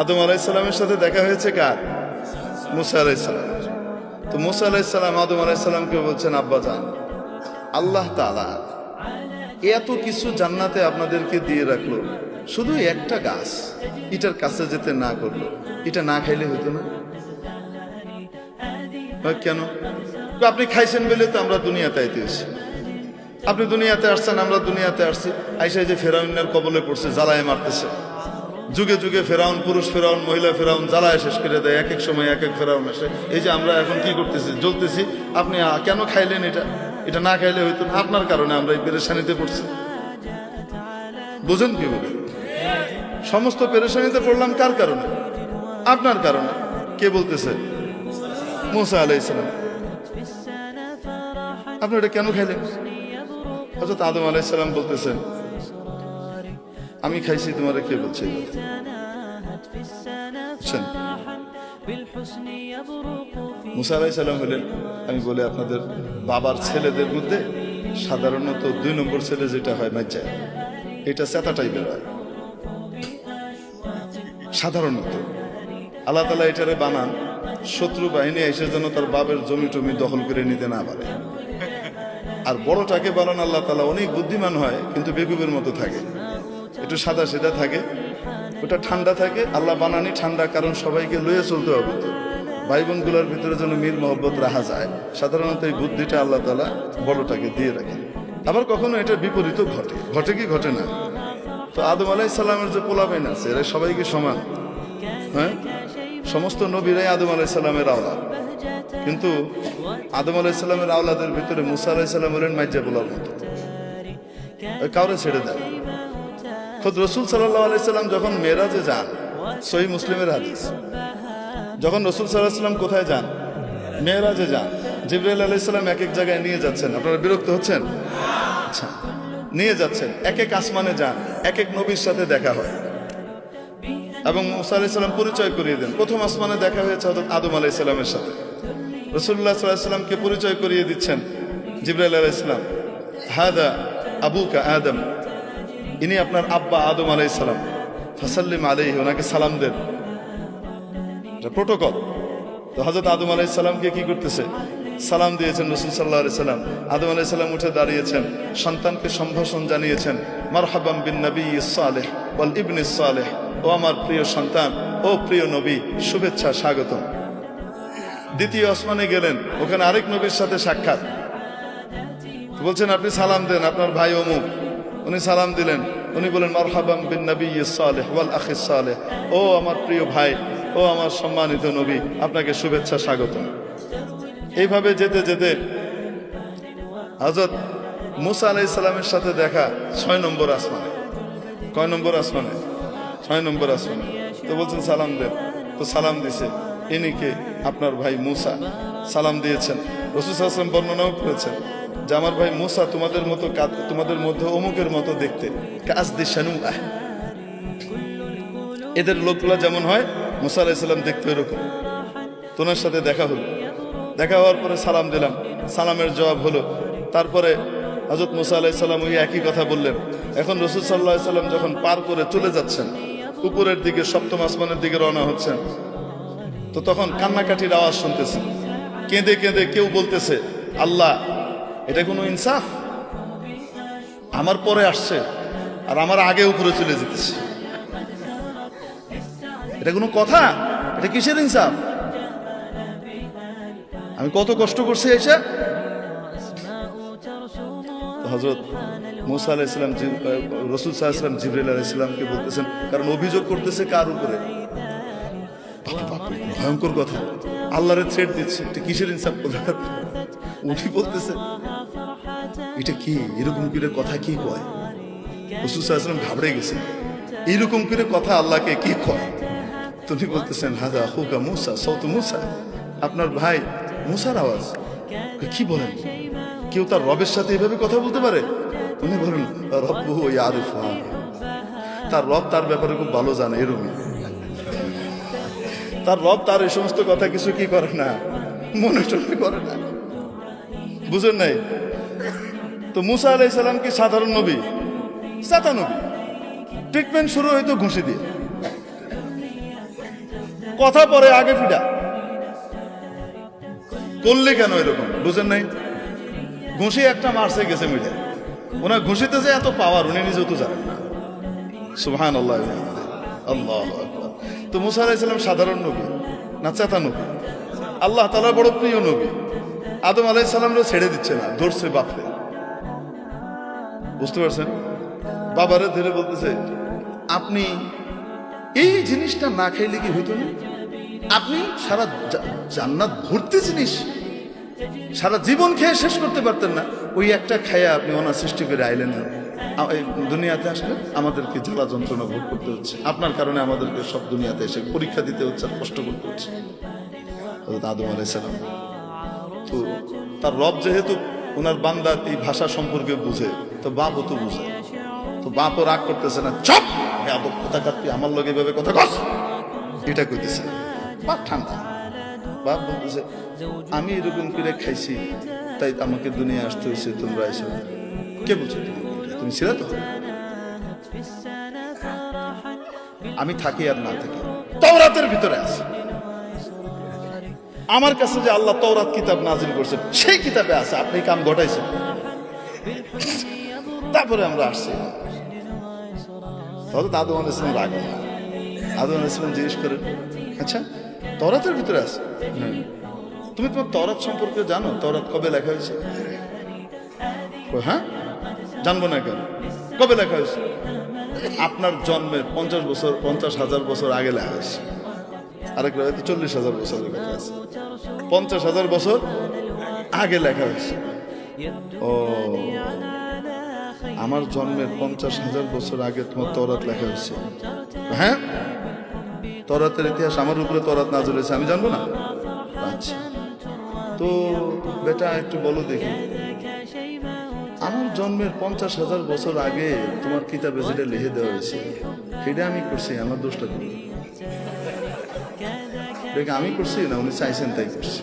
আদম আলাইহিস সালামের সাথে দেখা হয়েছে কার? মুসা আলাইহিস সালাম। তো মুসা আলাইহিস সালাম আদম আলাইহিস সালামকে বলছেন, আব্বা জান, আল্লাহ তাআলা এত কিছু জান্নাতে আপনাদেরকে দিয়ে রাখলো, শুধু একটা গাছ, এটার কাছে যেতে না করলো, এটা না খাইলে হইতো না? কেন? আপনি খাইছেন বলে তো আমরা দুনিয়াতে আইতেছি। আপনি দুনিয়াতে আসছেন, আমরা দুনিয়াতে আসছি। আইসা যে ফেরাউনের কবলে পড়ছে, জ্বালায় মারতেছে। যুগে যুগে ফেরাউন, পুরুষ ফেরাউন, মহিলা ফেরাউন জ্বালায় শেষ করে দেয়। এক এক সময় এক এক ফেরাউন আসে। এই যে আমরা এখন কি করতেছি, জ্বলতেছি। আপনি কেন খাইলেন এটা? এটা না খাইলে হইতো না। আপনার কারণে আমরা এই পেরেশানিতে পড়ছি। বুঝেন কি বলে? সমস্ত পেরেশানিতে পড়লাম কার কারণে? আপনার কারণে। কে বলতেছে? মুসা আলাইহিস সালাম। আপনি এটা কেন খাইলেন? হযরত আদম আলাইহিস সালাম বলতেছেন, আমি খাইছি, তোমারে কে বলছে? মুসা আলাইহিস সালাম বলেন, আমি বলে আপনাদের বাবার ছেলেদের মধ্যে সাধারণত 2 নম্বর ছেলে যেটা হয় বাচ্চা, এটা চেতা টাইপের হয় সাধারণত। আল্লাহ তাআলা এটারে বানান শত্রু বাহিনী এসে যেন তার বাবার জমি টমি দখল করে নিতে না পারে। আর বড়টাকে বানান আল্লাহ তাআলা অনেক বুদ্ধিমান হয়, কিন্তু বেকুবের মতো থাকে, একটু সাদা সিধা থাকে, ওটা ঠান্ডা থাকে। আল্লাহ বানানি ঠান্ডা, কারণ সবাইকে লয়ে চলতে হবে তো, ভাই বোনগুলোর ভিতরে যেন মিল মহব্বত রাখা যায়। সাধারণত এই বুদ্ধিটা আল্লাহ তাআলা বড়টাকে দিয়ে রাখেন। আবার কখনো এটা বিপরীত ঘটে। ঘটে কি ঘটে না? তো আদম আলাইহিস সালামের যে পোলাপাইন আছে, এরা সবাইকে সমান। হ্যাঁ, সমস্ত নবীরাই আদম আলাইহিস সালামের আওলাদ, কিন্তু আদম আলাইহিস সালামের আওলাদের ভিতরে মুসা আলাইহিস সালাম হলেন মাইজা পোলার মতো, কাউরে ছেড়ে দেন। খোদ রাসূল সাল্লাল্লাহু আলাইহি সাল্লাম যখন মেরাজে যান, সহিহ মুসলিমের হাদিস, যখন রাসূল সাল্লাল্লাহু আলাইহি সাল্লাম কোথায় যান? মেরাজে যান। জিবরাইল আলাইহিস সালাম এক এক জায়গায় নিয়ে যাচ্ছেন। আপনারা বিরক্ত হচ্ছেন? আচ্ছা, নিয়ে যাচ্ছেন, এক এক আসমানে যান, এক এক নবীর সাথে দেখা হয় এবং মুসা আলাইহিস সালাম পরিচয় করিয়ে দেন। প্রথম আসমানে দেখা হয়েছে হযরত আদম আলাইহিস সালামের সাথে। রাসূলুল্লাহ সাল্লাল্লাহু আলাইহি সাল্লামকে পরিচয় করিয়ে দিচ্ছেন জিবরাইল আলাইহিস সালাম, হাদা আবুকা আদম, ইনি আপনার আব্বা আদম আলাইহিস সালাম, ফাসাল্লিম আলাইহি, ওনাকে সালাম দেন। এটা প্রোটোকল। তো হযরত আদম আলাইহিস সালামকে কি করতেছে? সালাম দিয়েছেন রাসূল সাল্লাল্লাহু আলাইহি সাল্লাম। আদম আলাইহিস সালাম উঠে দাঁড়িয়েছেন, সন্তানকে সম্ভাষণ জানিয়েছেন, মারহাবাম বিন নবিয়্যিস সালেহ ওয়াল ইবনিস সালেহ, ও আমার প্রিয় সন্তান, ও প্রিয় নবী, শুভেচ্ছা, স্বাগতম। দ্বিতীয় আসমানে গেলেন, ওখানে আরেক নবীর সাথে সাক্ষাৎ। বলছেন, আপনি সালাম দেন, আপনার ভাই অমুক। উনি সালাম দিলেন, উনি বলেন, মারহাবাম বিন নবিয়্যিস সালেহ ওয়াল আখিস সালেহ, ও আমার প্রিয় ভাই, ও আমার সম্মানিত নবী, আপনাকে শুভেচ্ছা, স্বাগতম। এইভাবে যেতে যেতে হযরত মুসা আলাইহিস সালামের সাথে দেখা 6 নম্বর আসমানে। কয় নম্বর আসমানে? 6 নম্বর আসমানে। তো বলছেন সালাম দেন। তো সালাম দিছে, ইনি কে? আপনার ভাই মুসা। সালাম দিয়েছেন। রাসূল সাল্লাল্লাহু আলাইহি ওয়াসাল্লাম বর্ণনাও করেছেন যে আমার ভাই মুসা তোমাদের মতো, তোমাদের মধ্যে অমুকের মতো দেখতে, কাসদি শানুআহ, এদের লোকগুলা যেমন হয় মুসা আলাইহিস সালাম দেখতে এরকম। তোমার সাথে দেখা হলো। দেখা হওয়ার পরে সালাম দিলাম, সালামের জবাব হলো। তারপরে হযরত মুসা আলাইহিস সালাম ওই একই কথা বললেন। এখন রাসূল সাল্লাল্লাহু আলাইহি সাল্লাম যখন পার করে চলে যাচ্ছেন, উপরের দিকে 7ম আসমানের দিকে রওনা হচ্ছেন, তো তখন কান্নাকাটির আওয়াজ শুনতেছেন। কেঁদে কেঁদে কেউ বলতেছে, আল্লাহ, এটা কোনো ইনসাফ? আমার পরে আসছে আর আমার আগে উপরে চলে যেতেছে, এটা কোনো কথা? এটা কিসের ইনসাফ? আমি কত কষ্ট করছি এসে। হযরত মুসা আলাইহিস সালাম রাসূল সাল্লাল্লাহু আলাইহি ওয়াসাল্লাম জিবরাইল আলাইহিস সালামকে বলতেছেন, কারণ অভিযোগ করতেছে কার উপরে? ভয়ঙ্কর কথা, আল্লাহরে থ্রেট দিচ্ছে, এটা কিসের ইনসাফ? উনি বলতেছে, এটা কি এরকম করে কথা কি কয়? রাসূল সাল্লাল্লাহু আলাইহি ওয়াসাল্লাম ঘাবড়ে গেছেন, এইরকম করে কথা আল্লাহকে কি কয়? তিনি বলতেছেন, হাদা আখুকা মুসা, সাউতু মুসা, আপনার ভাই মুসার আওয়াজ। কি বলেন? কেউ তার রবের সাথে এভাবে কথা বলতে পারে? উনি বলেন, রব্বুহু ইয়ারিফু, তার রব তার ব্যাপারে খুব ভালো জানে। এরকমই তার রব তার এই সমস্ত কথা কিছু কি করে না, মনে টনে করে না। বুঝেন নাই? তো মুসা আলাইহিস সালাম কি সাধারণ নবী? সাতা নবী। ট্রিটমেন্ট শুরু হইতো ঘুষি দিয়ে। কথা পরে আগে ফিডা করলে কেন এরকম বুঝেন নাই? ঘুষি একটা মারছে গেছে মিলে, ওনার ঘুষিতে যে এত পাওয়ার উনি নিজেও তো জানেন না। সুবহানাল্লাহ, আল্লাহু আকবার। তো মুসা আলাইহিস সালাম সাধারণ নবী না চেতা নবী? আল্লাহ তাআলার বড় প্রিয় নবী। আদম আলাইহিস সালামরে ছেড়ে দিচ্ছে না, ধরছে বাপরে। বুঝতে পারছেন? বাবারে ধরে বলতেছে, আপনি এই জিনিসটা না খাইলে কি হইতো না? আপনি সারা জান্নাত ভর্তি জিনিস সারা জীবন খেয়ে শেষ করতে পারতেন না, ওই একটা খাইয়া আপনি ওনার সৃষ্টি করে আইলেন না। এই দুনিয়াতে আসলে আমাদেরকে জ্বালা যন্ত্রণা ভোগ করতে হচ্ছে, আপনার কারণে আমাদেরকে সব দুনিয়াতে এসে পরীক্ষা দিতে হচ্ছে আর কষ্ট করতে হচ্ছে। আদম আলাইহিস সালাম তো তার রব যেহেতু ওনার বান্দা এই ভাষা সম্পর্কে বুঝে, তো বাপও তো বুঝে, তো বাপও রাগ করতেছে না, চপ কথা কাটবি আমার লগে এভাবে কথা কস, এটা কইতেছে। বাপ ঠান্ডা, বাপ বলতেছে আমি এরকম করে খাইছি তাই আমাকে দুনিয়া আসতে হয়েছে, তোমরা এসো। কে বলছো তুমি ছিল তো? আমি থাকি আর না থাকি তাওরাতের ভিতরে আছে। আমার কাছে যে আল্লাহ তাওরাত কিতাব নাজিল করছেন সেই কিতাবে আছে, আপনি কাম ঘটাইছেন। তারপরে আমরা আসছি, তাহলে আদম আলাইহিস সালাম রাগ না। আদম আলাইহিস সালাম জিজ্ঞেস করেন, আচ্ছা তাওরাতের ভিতরে আছে, তুমি তোমার তাওরাত সম্পর্কে জানো? তাওরাত কবে লেখা হয়েছে? হ্যাঁ জানবো না কেন, কবে লেখা হয়েছে? আপনার জন্মের 50,000 বছর আগে লেখা হয়েছে। আরেক রাতে 40,000 বছর লেখা আছে, 50,000 বছর আগে লেখা হয়েছে। ও, আমার জন্মের 50,000 বছর আগে তোমার তাওরাত লেখা হয়েছে? হ্যাঁ, তাওরাতের ইতিহাস আমার উপরে তাওরাত নাযিল হয়েছে, আমি জানবো না? আচ্ছা, তো বেটা একটু বলো দেখি, আমার জন্মের 50,000 বছর আগে তোমার কিতাবে যেটা লিখে দেওয়া হয়েছে সেটা আমি করছি, আমার দোষটা কি? আমি করছি না, উনি চাইছেন তাই করছি।